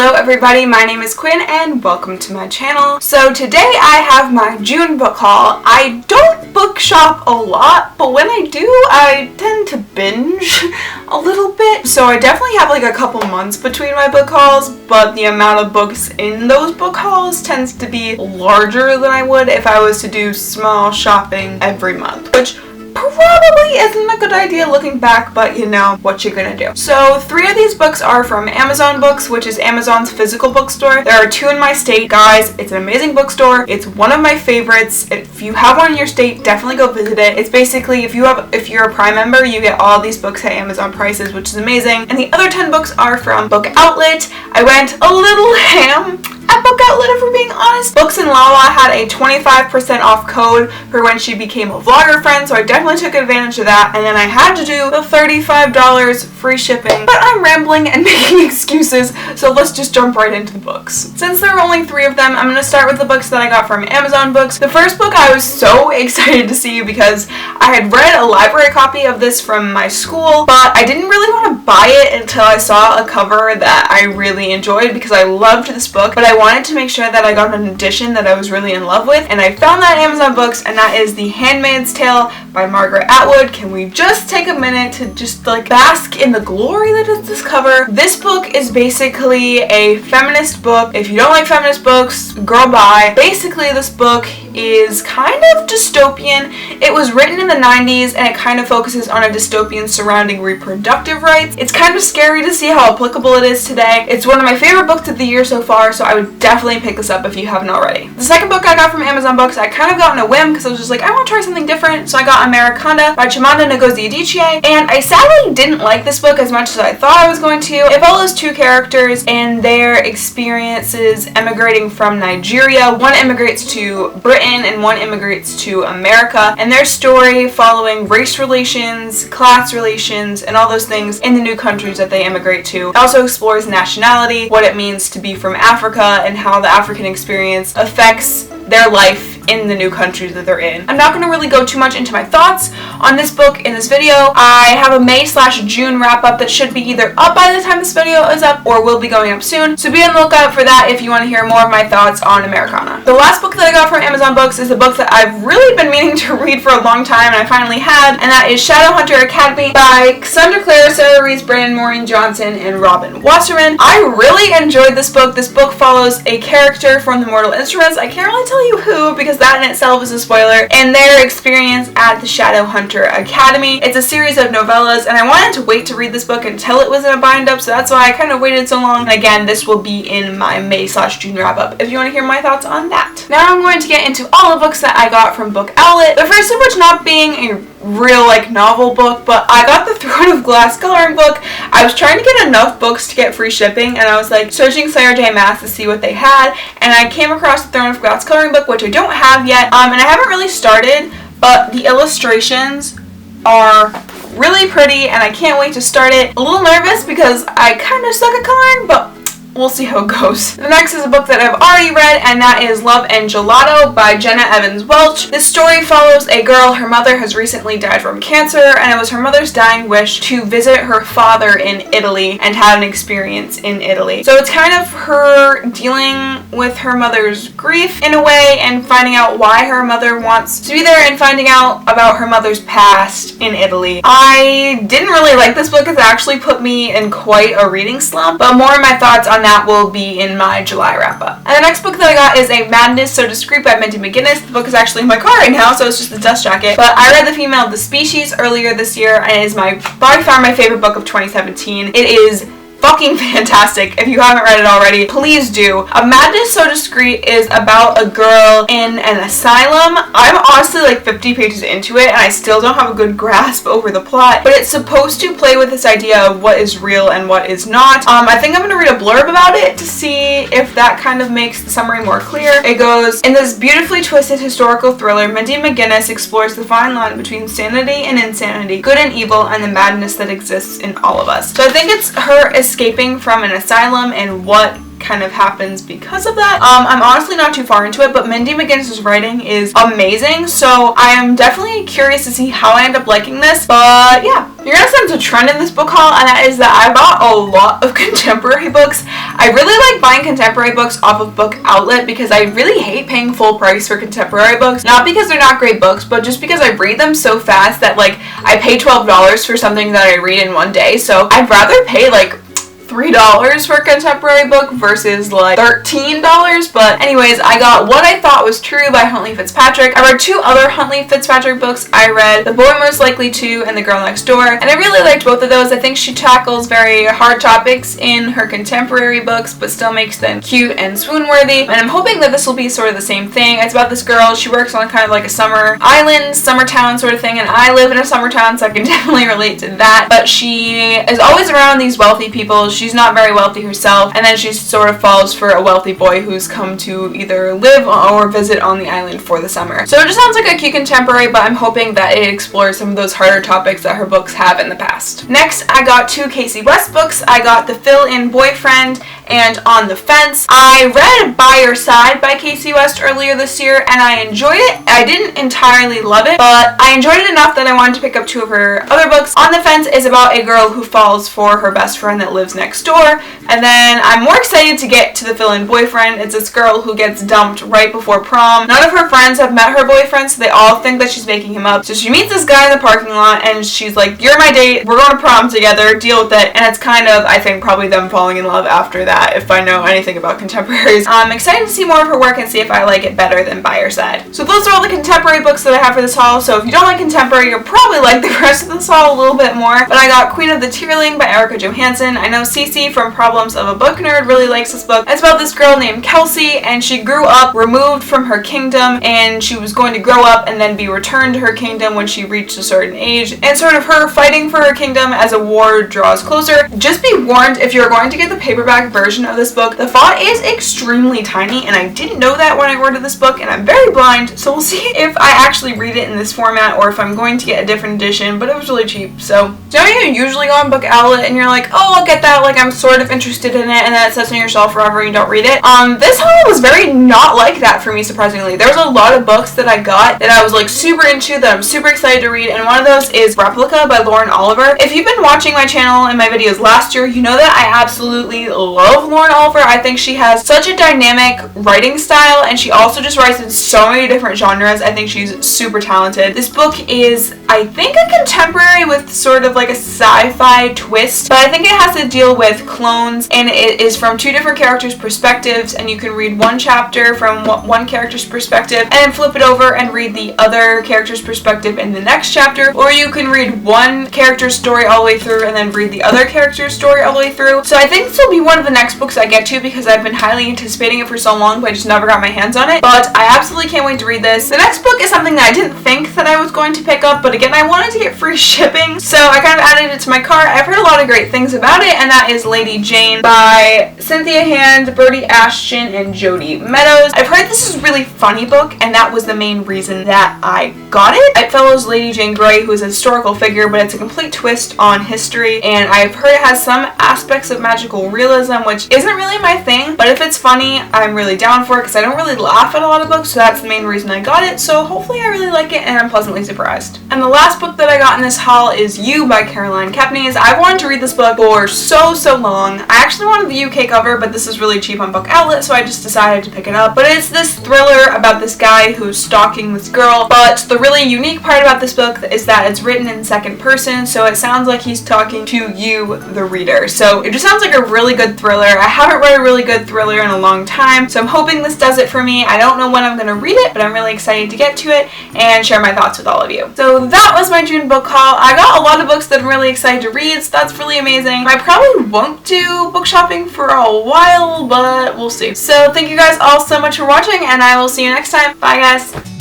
Hello everybody, my name is Quinn and welcome to my channel. So today I have my June book haul. I don't book shop a lot, but when I do, I tend to binge a little bit. So I definitely have like a couple months between my book hauls, but the amount of books in those book hauls tends to be larger than I would if I was to do small shopping every month, which probably isn't a good idea looking back, but you know what you're gonna do. So 3 of these books are from Amazon Books, which is Amazon's physical bookstore. There are 2 in my state. Guys, it's an amazing bookstore. It's one of my favorites. If you have one in your state, definitely go visit it. It's basically, if you're a Prime member, you get all these books at Amazon prices, which is amazing. And the other 10 books are from Book Outlet. I went a little ham at Book Outlet, if we're being honest. Books and Lala had a 25% off code for when she became a vlogger friend, so I definitely took advantage of that. And then I had to do the $35 free shipping. But I'm rambling and making excuses, so let's just jump right into the books. Since there are only 3 of them, I'm going to start with the books that I got from Amazon Books. The first book I was so excited to see because I had read a library copy of this from my school, but I didn't really want to buy it until I saw a cover that I really enjoyed because I loved this book, but I wanted to make sure that I got an edition that I was really in love with, and I found that at Amazon Books, and that is The Handmaid's Tale by Margaret Atwood. Can we just take a minute to just like bask in the glory that is this cover? This book is basically a feminist book. If you don't like feminist books, girl bye. Basically, this book is kind of dystopian. It was written in the 90s and it kind of focuses on a dystopian surrounding reproductive rights. It's kind of scary to see how applicable it is today. It's one of my favorite books of the year so far, so I would definitely pick this up if you haven't already. The second book I got from Amazon Books, I kind of got on a whim because I was just like, I want to try something different, so I got Americana by Chimamanda Ngozi Adichie, and I sadly didn't like this book as much as I thought I was going to. It follows 2 characters and their experiences emigrating from Nigeria. One immigrates to Britain and one immigrates to America, and their story following race relations, class relations, and all those things in the new countries that they immigrate to. It also explores nationality, what it means to be from Africa, and how the African experience affects their life in the new countries that they're in. I'm not going to really go too much into my thoughts on this book in this video. I have a May/June wrap up that should be either up by the time this video is up or will be going up soon, so be on the lookout for that if you want to hear more of my thoughts on Americana. The last book that I got from Amazon Books is a book that I've really been meaning to read for a long time, and I finally had, and that is Shadowhunter Academy by Cassandra Clare, Sarah Rees, Brandon Maureen Johnson, and Robin Wasserman. I really enjoyed this book. This book follows a character from the Mortal Instruments. I can't really tell you who because that in itself is a spoiler, and their experience at the Shadowhunter Academy. It's a series of novellas, and I wanted to wait to read this book until it was in a bind-up, so that's why I kind of waited so long. And again, this will be in my May/June wrap-up if you want to hear my thoughts on that. Now I'm going to get into all the books that I got from Book Outlet. The first of which not being a real like novel book, but I got the Throne of Glass coloring book. I was trying to get enough books to get free shipping, and I was like searching Sarah J Maas to see what they had, and I came across the Throne of Glass coloring book, which I don't have yet, and I haven't really started, but the illustrations are really pretty and I can't wait to start it. A little nervous because I kind of suck at coloring, but we'll see how it goes. The next is a book that I've already read, and that is Love and Gelato by Jenna Evans Welch. This story follows a girl. Her mother has recently died from cancer, and it was her mother's dying wish to visit her father in Italy and have an experience in Italy. So it's kind of her dealing with her mother's grief in a way and finding out why her mother wants to be there and finding out about her mother's past in Italy. I didn't really like this book. It's actually put me in quite a reading slump, but more of my thoughts on that will be in my July wrap-up. And the next book that I got is A Madness So Discreet by Mindy McGinnis. The book is actually in my car right now, so it's just a dust jacket. But I read The Female of the Species earlier this year, and it is by far my favorite book of 2017. It is fucking fantastic. If you haven't read it already, please do. A Madness So Discreet is about a girl in an asylum. I'm honestly like 50 pages into it and I still don't have a good grasp over the plot, but it's supposed to play with this idea of what is real and what is not. I think I'm going to read a blurb about it to see if that kind of makes the summary more clear. It goes, in this beautifully twisted historical thriller, Mindy McGinnis explores the fine line between sanity and insanity, good and evil, and the madness that exists in all of us. So I think it's her escaping from an asylum and what kind of happens because of that. I'm honestly not too far into it, but Mindy McGinnis's writing is amazing, so I am definitely curious to see how I end up liking this. But yeah, you're gonna sense a trend in this book haul, and that is that I bought a lot of contemporary books. I really like buying contemporary books off of Book Outlet because I really hate paying full price for contemporary books. Not because they're not great books, but just because I read them so fast that like I pay $12 for something that I read in one day. So I'd rather pay like $3 for a contemporary book versus like $13. But anyways, I got What I Thought Was True by Huntley Fitzpatrick. I read two other Huntley Fitzpatrick books. I read The Boy Most Likely To and The Girl Next Door, and I really liked both of those. I think she tackles very hard topics in her contemporary books, but still makes them cute and swoon-worthy. And I'm hoping that this will be sort of the same thing. It's about this girl. She works on kind of like a summer island, summer town sort of thing, and I live in a summer town, so I can definitely relate to that. But she is always around these wealthy people. She's not very wealthy herself, and then she sort of falls for a wealthy boy who's come to either live or visit on the island for the summer. So it just sounds like a cute contemporary, but I'm hoping that it explores some of those harder topics that her books have in the past. Next, I got two Casey West books. I got The Fill-In Boyfriend and On the Fence. I read By Your Side by Casey West earlier this year, and I enjoyed it. I didn't entirely love it, but I enjoyed it enough that I wanted to pick up two of her other books. On the Fence is about a girl who falls for her best friend that lives next door, and then I'm more excited to get to The Fill-In Boyfriend. It's this girl who gets dumped right before prom. None of her friends have met her boyfriend, so they all think that she's making him up. So she meets this guy in the parking lot, and she's like, "You're my date, we're going to prom together, deal with it." And it's kind of, I think, probably them falling in love after that, if I know anything about contemporaries. I'm excited to see more of her work and see if I like it better than By Your Side. So those are all the contemporary books that I have for this haul. So if you don't like contemporary, you'll probably like the rest of this haul a little bit more. But I got Queen of the Tearling by Erica Johansson. I know Cece from Problems of a Book Nerd really likes this book. It's about this girl named Kelsey, and she grew up removed from her kingdom, and she was going to grow up and then be returned to her kingdom when she reached a certain age, and sort of her fighting for her kingdom as a war draws closer. Just be warned, if you're going to get the paperback version of this book, the font is extremely tiny, and I didn't know that when I ordered this book, and I'm very blind, so we'll see if I actually read it in this format or if I'm going to get a different edition, but it was really cheap. So you know, you usually go on Book Outlet and you're like, oh, I'll get that, like I'm sort of interested in it, and then it sits on your shelf forever and you don't read it. This haul was very not like that for me, surprisingly. There was a lot of books that I got that I was like super into, that I'm super excited to read, and one of those is Replica by Lauren Oliver. If you've been watching my channel and my videos last year, you know that I absolutely love Lauren Oliver. I think she has such a dynamic writing style, and she also just writes in so many different genres. I think she's super talented. This book is, I think, a contemporary with sort of like a sci-fi twist, but I think it has to deal with clones, and it is from two different characters' perspectives, and you can read one chapter from one character's perspective and then flip it over and read the other character's perspective in the next chapter, or you can read one character's story all the way through and then read the other character's story all the way through. So I think this will be one of the next books I get to because I've been highly anticipating it for so long, but I just never got my hands on it. But I absolutely can't wait to read this. The next book is something that I didn't think that I was going to pick up, but again, I wanted to get free shipping, so I kind of added it to my cart. I've heard a lot of great things about it, and that is Lady Jane by Cynthia Hand, Birdie Ashton, and Jody Meadows. I've heard this is a really funny book, and that was the main reason that I got it. It follows Lady Jane Grey, who is a historical figure, but it's a complete twist on history, and I've heard it has some aspects of magical realism, which isn't really my thing, but if it's funny, I'm really down for it because I don't really laugh at a lot of books, so that's the main reason I got it. So hopefully I really like it, and I'm pleasantly surprised. And the last book that I got in this haul is You by Caroline Kepnes. I wanted to read this book for so long. I actually wanted the UK cover, but this is really cheap on Book Outlet, so I just decided to pick it up. But it's this thriller about this guy who's stalking this girl, but the really unique part about this book is that it's written in second person, so it sounds like he's talking to you, the reader. So it just sounds like a really good thriller. I haven't read a really good thriller in a long time, so I'm hoping this does it for me. I don't know when I'm going to read it, but I'm really excited to get to it and share my thoughts with all of you. So that was my June book haul. I got a lot of books that I'm really excited to read, so that's really amazing. I probably won't do book shopping for a while, but we'll see. So thank you guys all so much for watching, and I will see you next time. Bye guys!